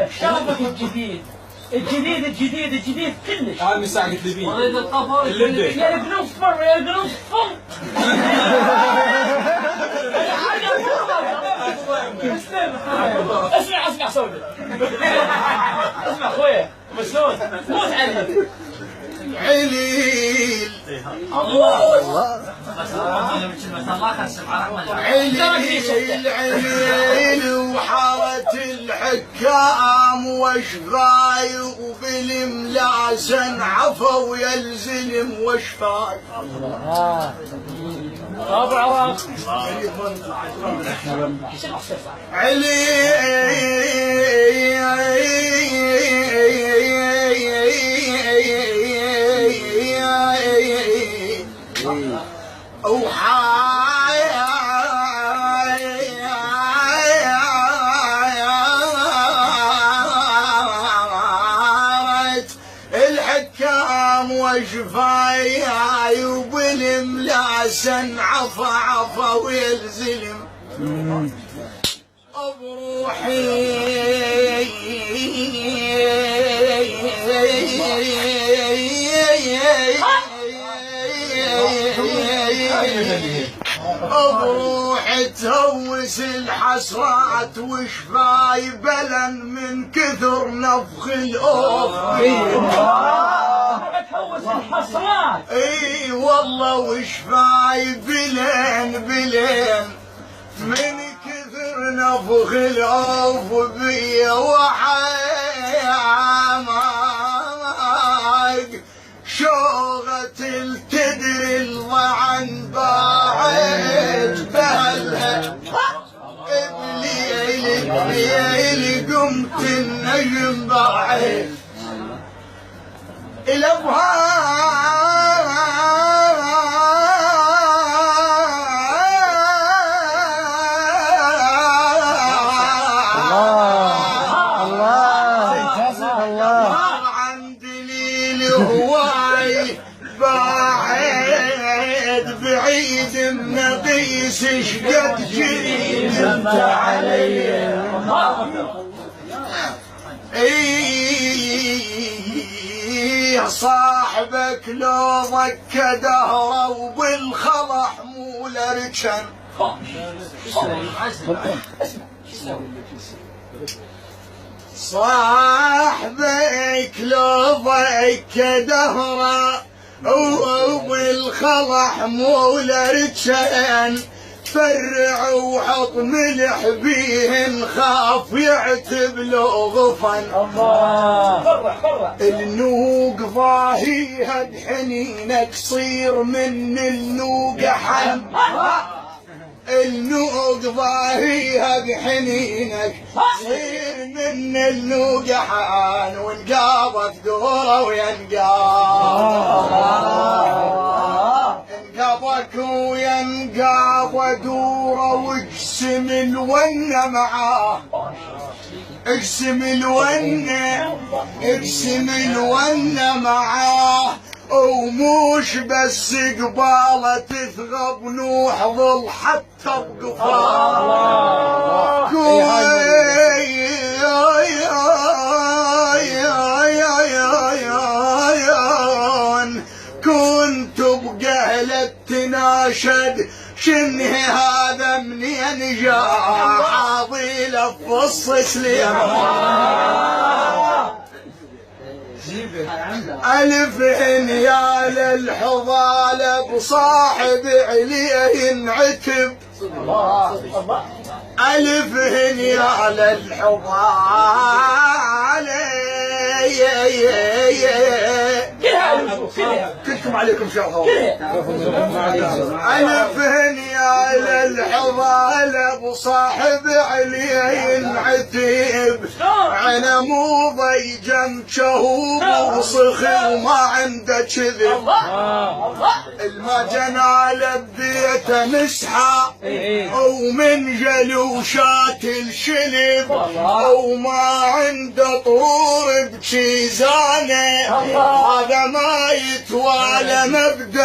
الشرف الجديد الجديد كلش. هاي مساعة لبين. اريد الطفل يا بنص مرة يا بنص فم. اسمع صوتك. اسمع اخويا مسعود موت علي. عليل الله عليل وحارة الحكام وشفاي وبالملاسن عفوا يا الزلم وشفاي. ابو عراق وحارت الحكام وشفاي وبالملاسن عفا ويلزلم بروحي بروح تهوس الحسرات وشفاي بلن من كثر نفخ الأوف. تهوس الحسرات. اي والله وشفاي بلن من كثر نفخ الأوف بي وحيامك شوغة التدري الضعن باعت بهالها بليل قمت النجم باعت بعيد النقيس شقد جريد انت علي. صاحبك لو ضك دهره وبالخضح مو لركن. صاحبك لو ضك دهره وبالخضح مو لركن فرع وحط ملح بيه نخاف يعتب له غفن. النوق ضاهيها بحنينك صير من النوق حن. النوق ضاهيها بحنينك صير من النوق حن وانقابت دوره انقابك وينقاب دوره واقسم الونه معاه. اقسم الونه معاه وموش بس قباله تثغب نوح ظل حتى بقفاه. كنت بقهلة تناشد شنه هذا منين جاء حاضيله بفص سليمان. ألف يا للحضالة بصاحب عليه ينعتب. ألف يا للحضالة كلكم عليكم شرحوا. ألف يا للحضالة بصاحب عليه ينعتب. أنا مو ضيجم شهوب وصخر وما عنده كذب. المجنى لبيته مسحة ومن جلوشات الشلب وما عنده طور بشيزانه. هذا ما يتوالى مبدأ